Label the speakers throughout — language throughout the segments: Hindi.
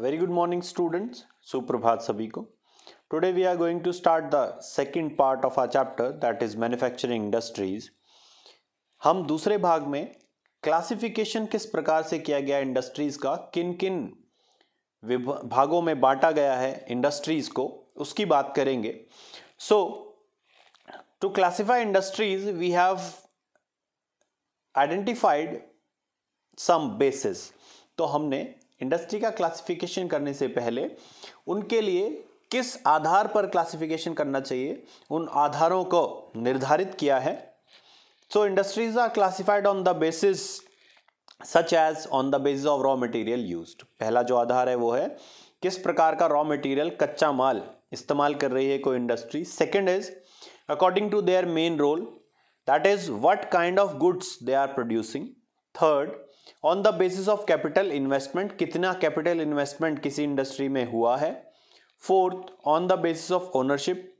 Speaker 1: Very good morning students. सुप्रभात सभी को. Today we are going to start the second part of our chapter, that is manufacturing industries. हम दूसरे भाग में क्लासिफिकेशन किस प्रकार से किया गया इंडस्ट्रीज का, किन किन भागों में बांटा गया है इंडस्ट्रीज को, उसकी बात करेंगे. So to classify industries we have identified some bases. तो हमने इंडस्ट्री का क्लासिफिकेशन करने से पहले उनके लिए किस आधार पर क्लासिफिकेशन करना चाहिए, उन आधारों को निर्धारित किया है. So industries are classified on the basis such as on the basis of raw material used. पहला जो आधार है वो है किस प्रकार का रॉ मटेरियल, कच्चा माल इस्तेमाल कर रही है कोई industry. Second is according to their main role, that is what kind of goods they are producing. Third, on the basis of capital investment, कितना कैपिटल इन्वेस्टमेंट किसी इंडस्ट्री में हुआ है. Fourth, on the basis of ownership,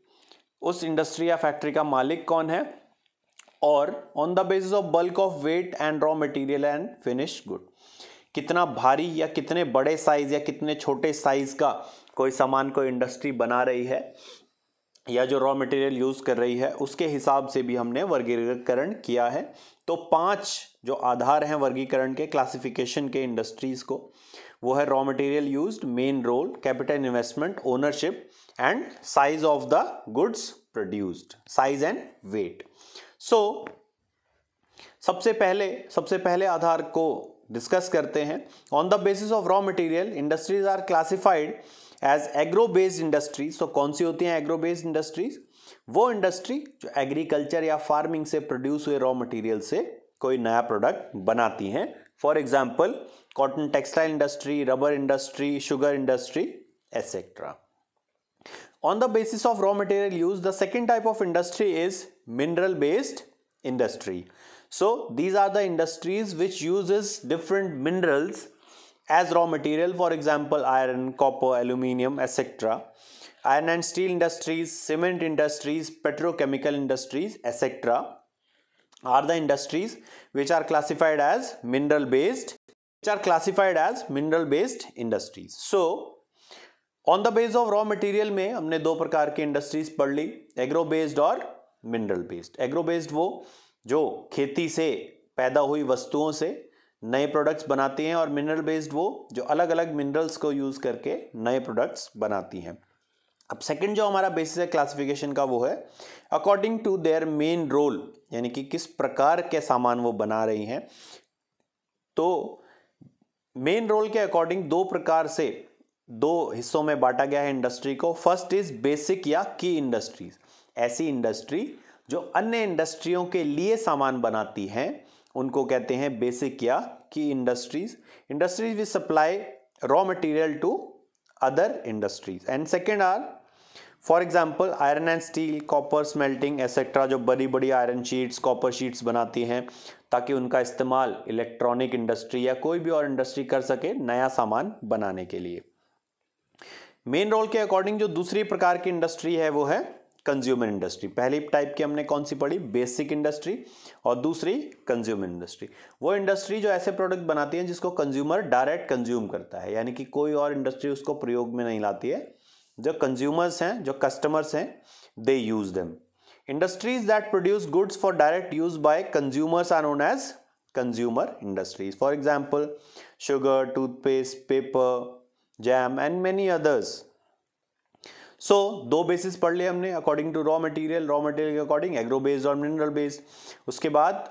Speaker 1: उस इंडस्ट्री या फैक्ट्री का मालिक कौन है. और on the basis of bulk of weight and raw material and finish good, कितना भारी या कितने बड़े साइज या कितने छोटे साइज का कोई सामान कोई इंडस्ट्री बना रही है या जो रॉ मटेरियल यूज कर रही है, उसके हिसाब से भी हमने वर्गीकरण किया है. तो 5 जो आधार हैं वर्गीकरण के, क्लासिफिकेशन के इंडस्ट्रीज को, वो है raw material used, main role, capital investment, ownership and size of the goods produced, size and weight. So सबसे पहले आधार को डिस्कस करते हैं. On the basis of raw material industries are classified as agro based industries. तो कौन सी होती हैं एग्रो बेस्ड इंडस्ट्रीज? वो इंडस्ट्री जो एग्रीकल्चर या फार्मिंग से प्रोड्यूस हुए रॉ मटेरियल से कोई नया प्रोडक्ट बनाती हैं. For example cotton textile industry, rubber industry, sugar industry etcetera. On the basis of raw material use, the second type of industry is mineral based industry. So these are the industries which uses different minerals as raw material, for example iron, copper, aluminium etc. Iron and steel industries, cement industries, petrochemical industries etc. are the industries which are classified as mineral based industries. So on the base of raw material में हमने 2 प्रकार की इंडस्ट्रीज पढ़ ली, एग्रो बेस्ड और मिनरल बेस्ड. एग्रो बेस्ड वो जो खेती से पैदा हुई वस्तुओं से नए प्रोडक्ट्स बनाती हैं, और मिनरल बेस्ड वो जो अलग अलग मिनरल्स को यूज करके नए प्रोडक्ट्स बनाती हैं. अब सेकंड जो हमारा बेसिस है क्लासिफिकेशन का, वो है according to their main role, यानी कि किस प्रकार के सामान वो बना रही हैं. तो मेन रोल के अकॉर्डिंग 2 प्रकार से 2 हिस्सों में बांटा गया है इंडस्ट्री को. फर्स्ट इज बेसिक या की इंडस्ट्रीज, ऐसी इंडस्ट्री जो अन्य इंडस्ट्रियों के लिए सामान बनाती हैं, उनको कहते हैं बेसिक या की industries. Industries which supply raw material to other industries. And second are for example iron and steel, copper smelting etcetera, जो बड़ी बड़ी आयरन शीट्स, कॉपर शीट्स बनाती हैं ताकि उनका इस्तेमाल इलेक्ट्रॉनिक इंडस्ट्री या कोई भी और इंडस्ट्री कर सके नया सामान बनाने के लिए. मेन रोल के अकॉर्डिंग जो दूसरी प्रकार की इंडस्ट्री है वो है कंज्यूमर इंडस्ट्री. पहली टाइप की हमने कौन सी पढ़ी, बेसिक इंडस्ट्री, और दूसरी कंज्यूमर इंडस्ट्री. वो इंडस्ट्री जो ऐसे प्रोडक्ट बनाती है जिसको कंज्यूमर डायरेक्ट कंज्यूम करता है, यानी कि कोई और इंडस्ट्री उसको प्रयोग में नहीं लाती है. जो कंज्यूमर्स हैं, जो कस्टमर्स हैं, they use them. Industries that produce goods for direct use by consumers are known as consumer industries. For example sugar, toothpaste, paper, jam and many others. So 2 basis पढ़ लिए हमने अकॉर्डिंग टू रॉ मटेरियल के अकॉर्डिंग एग्रो बेस्ड और मिनरल बेस्ड. उसके बाद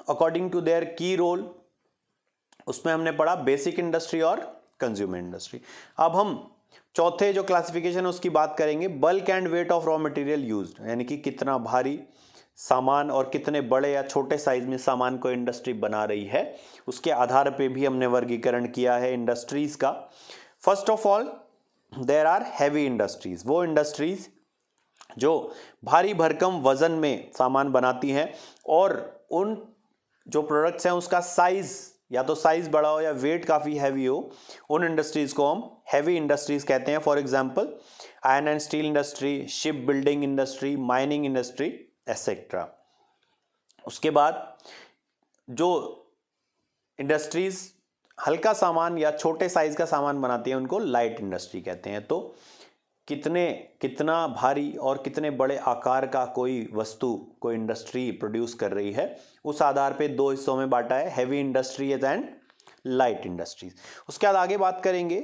Speaker 1: according to their key role, उसमें हमने पढ़ा बेसिक इंडस्ट्री और कंज्यूमर इंडस्ट्री. अब हम चौथे जो क्लासिफिकेशन है उसकी बात करेंगे, bulk and weight of raw material used, यानी कि कितना भारी सामान और कितने बड़े या छोटे साइज में सामान को इंडस्ट्री बना रही है, उसके आधार पे भी हमने वर्गीकरण किया है इंडस्ट्रीज का. First of all there are heavy industries, वो इंडस्ट्रीज जो भारी भरकम वजन में सामान बनाती हैं और उन जो प्रोडक्ट्स हैं उसका साइज या तो साइज बड़ा हो या वेट काफी हैवी हो, उन इंडस्ट्रीज को हम हैवी इंडस्ट्रीज कहते हैं. For example iron and steel industry, ship building industry, mining industry etcetera. उसके बाद जो इंडस्ट्रीज हल्का सामान या छोटे साइज का सामान बनाती है उनको लाइट इंडस्ट्री कहते हैं। तो कितना भारी और कितने बड़े आकार का कोई वस्तु कोई इंडस्ट्री प्रोड्यूस कर रही है, उस आधार पे दो हिस्सों में बांटा है, heavy industries and light industries. उसके बाद आगे बात करेंगे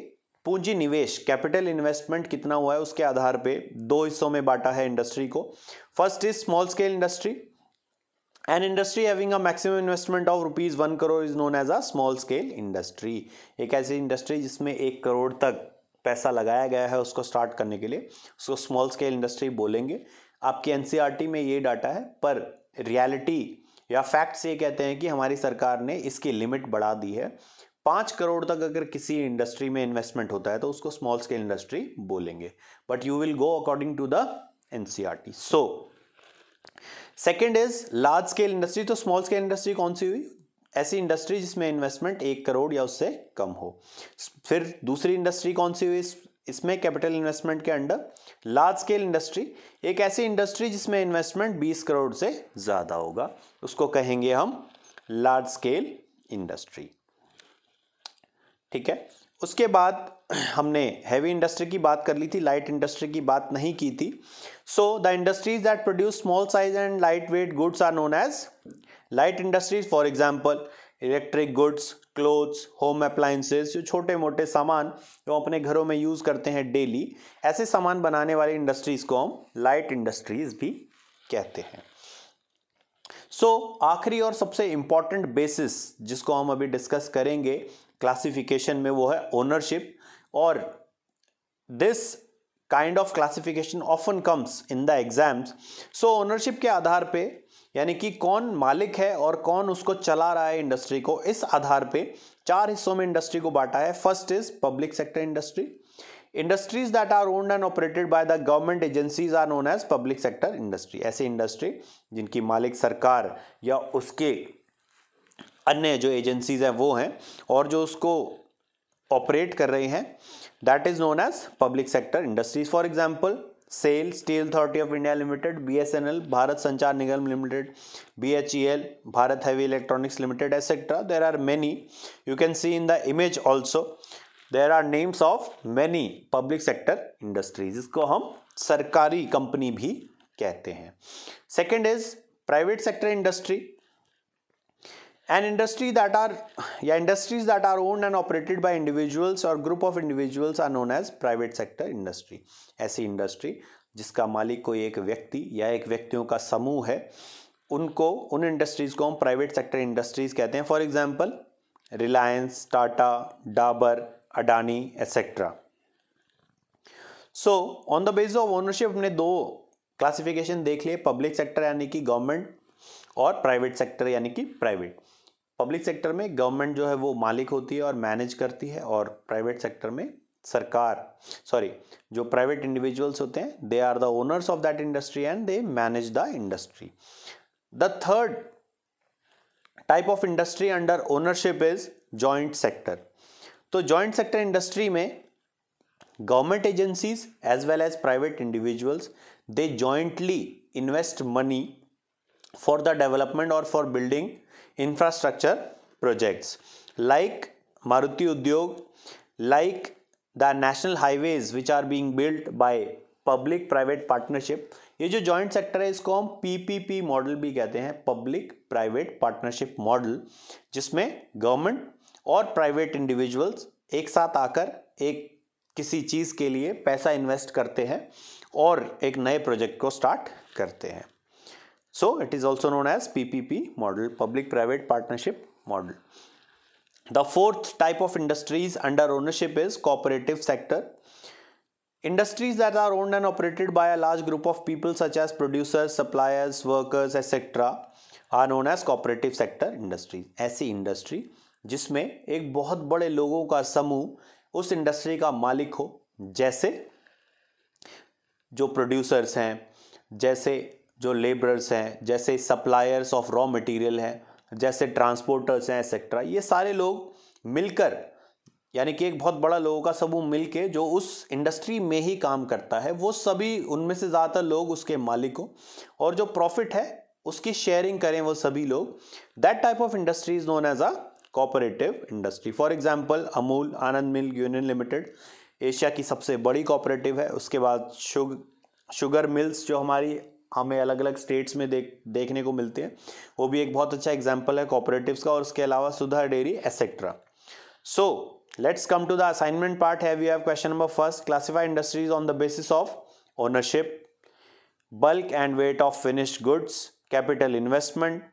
Speaker 1: पूंजी निवेश, कैपिटल इन्वेस्टमेंट कितना हुआ है, उसके आधार पे दो हिस्सों में बांटा है इंडस्ट्री को। First is small scale industry. An industry having a maximum investment of ₹1 crore is known as a small scale industry. एक ऐसी इंडस्ट्री जिसमें 1 करोड़ तक पैसा लगाया गया है उसको स्टार्ट करने के लिए, उसको स्मॉल स्केल इंडस्ट्री बोलेंगे। आपकी एनसीईआरटी में ये डाटा है, पर रियलिटी या फैक्ट्स ये कहते हैं कि हमारी सरकार ने इसकी लिमिट बढ़ा दी है। 5 करोड़ तक अगर किसी इंडस्ट्री में इन्वेस्टमेंट होता है तो उसको स्मॉल स्केल इंडस्ट्री बोलेंगे, but you will go according to the NCERT. So second is large scale industry. तो स्मॉल स्केल इंडस्ट्री कौन सी हुई? ऐसी इंडस्ट्री जिसमें इन्वेस्टमेंट 1 करोड़ या उससे कम हो। फिर दूसरी इंडस्ट्री कौन सी हुई इसमें कैपिटल इन्वेस्टमेंट के अंडर? लार्ज स्केल इंडस्ट्री, एक ऐसी इंडस्ट्री जिसमें इन्वेस्टमेंट 20 करोड़ से ज्यादा होगा, उसको कहेंगे हम लार्ज स्केल इंडस्ट्री। ठीक है। उसके बाद हमने हैवी इंडस्ट्री की बात कर ली थी, लाइट इंडस्ट्री की बात नहीं की थी। So the industries that produce small size and light weight goods are known as light industries. For example electric goods, clothes, home appliances, जो छोटे मोटे सामान जो अपने घरों में यूज करते हैं डेली, ऐसे सामान बनाने वाली इंडस्ट्रीज को हम लाइट इंडस्ट्रीज भी कहते हैं। सो आखिरी और सबसे इंपॉर्टेंट बेसिस जिसको हम अभी डिस्कस करेंगे क्लासिफिकेशन में, वो है ओनरशिप। और this kind of classification often comes in the exams. So ownership के आधार पे, यानी कि कौन मालिक है और कौन उसको चला रहा है इंडस्ट्री को, इस आधार पे 4 हिस्सों में इंडस्ट्री को बांटा है। First is public sector industry. Industries that are owned and operated by the government agencies are known as public sector industry. ऐसी इंडस्ट्री जिनकी मालिक सरकार या उसके अन्य जो एजेंसीज हैं वो हैं, और जो उसको ऑपरेट कर रहे हैं, that is known as public sector industries. For example SAIL, steel authority of India limited, BSNL, Bharat Sanchar Nigam limited, BHEL, Bharat heavy electronics limited, etcetera. There are many, you can see in the image also, there are names of many public sector industries. इसको हम सरकारी कंपनी भी कहते हैं। Second is private sector industry. And industries that are owned and operated by individuals or group of individuals are known as private sector industry. ऐसी इंडस्ट्री जिसका मालिक कोई एक व्यक्ति या एक व्यक्तियों का समूह है, उन इंडस्ट्रीज को हम प्राइवेट सेक्टर इंडस्ट्रीज कहते हैं। For example Reliance, Tata, Dabur, Adani, etcetera. So on the basis of ownership हमने 2 क्लासिफिकेशन देख लिए, पब्लिक सेक्टर यानी कि गवर्नमेंट और प्राइवेट सेक्टर यानी कि प्राइवेट। पब्लिक सेक्टर में गवर्नमेंट जो है वो मालिक होती है और मैनेज करती है, और प्राइवेट सेक्टर में जो प्राइवेट इंडिविजुअल्स होते हैं, they are the owners of that industry and they manage the industry. The third type of industry under ownership is joint sector. तो जॉइंट सेक्टर इंडस्ट्री में government agencies as well as private individuals, they jointly invest money for the development or for building infrastructure projects like Maruti Udyog, like the national highways which are being built by public private partnership। ये जो जॉइंट सेक्टर है इसको हम PPP मॉडल भी कहते हैं, पब्लिक प्राइवेट पार्टनरशिप मॉडल, जिसमें गवर्नमेंट और प्राइवेट इंडिविजुअल्स एक साथ आकर एक किसी चीज के लिए पैसा इन्वेस्ट करते हैं और एक नए प्रोजेक्ट को स्टार्ट करते हैं। So it is also known as PPP model, public private partnership model. The fourth type of industries under ownership is cooperative sector. Industries that are owned and operated by a large group of people such as producers, suppliers, workers, etc. are known as cooperative sector industries. ऐसी इंडस्ट्री जिसमें एक बहुत बड़े लोगों का समूह उस इंडस्ट्री का मालिक हो, जैसे जो प्रोड्यूसर्स हैं, जैसे जो लेबरर्स हैं, जैसे सप्लायर्स ऑफ रॉ मटेरियल हैं, जैसे ट्रांसपोर्टर्स हैं, एक्सेट्रा। ये सारे लोग मिलकर, यानी कि एक बहुत बड़ा लोगों का समूह मिलके जो उस इंडस्ट्री में ही काम करता है, वो सभी, उनमें से ज़्यादातर लोग उसके मालिक हो, और जो प्रॉफिट है उसकी शेयरिंग करें वो सभी लोग। That type of industry is known as a cooperative industry. For example Amul, Anand milk union limited Asia की सबसे बड़ी कोऑपरेटिव है। उसके बाद शुगर मिल्स जो हमें अलग अलग स्टेट्स में देखने को मिलते हैं, वो भी एक बहुत अच्छा एग्जांपल है कोऑपरेटिव्स का। और उसके अलावा Sudha dairy etcetera. So let's come to the assignment part. है we have question number first, classify industries on the basis of ownership, bulk and weight of finished goods, capital investment,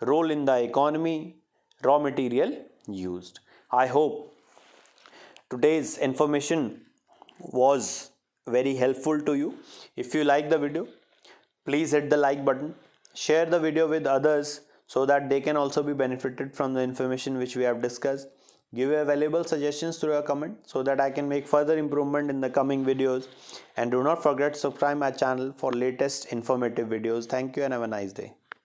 Speaker 1: role in the economy, raw material used. I hope today's information was very helpful to you. If you like the video, please hit the like button, share the video with others so that they can also be benefited from the information which we have discussed. Give your valuable suggestions through a comment so that I can make further improvement in the coming videos. And do not forget to subscribe my channel for latest informative videos. Thank you and have a nice day.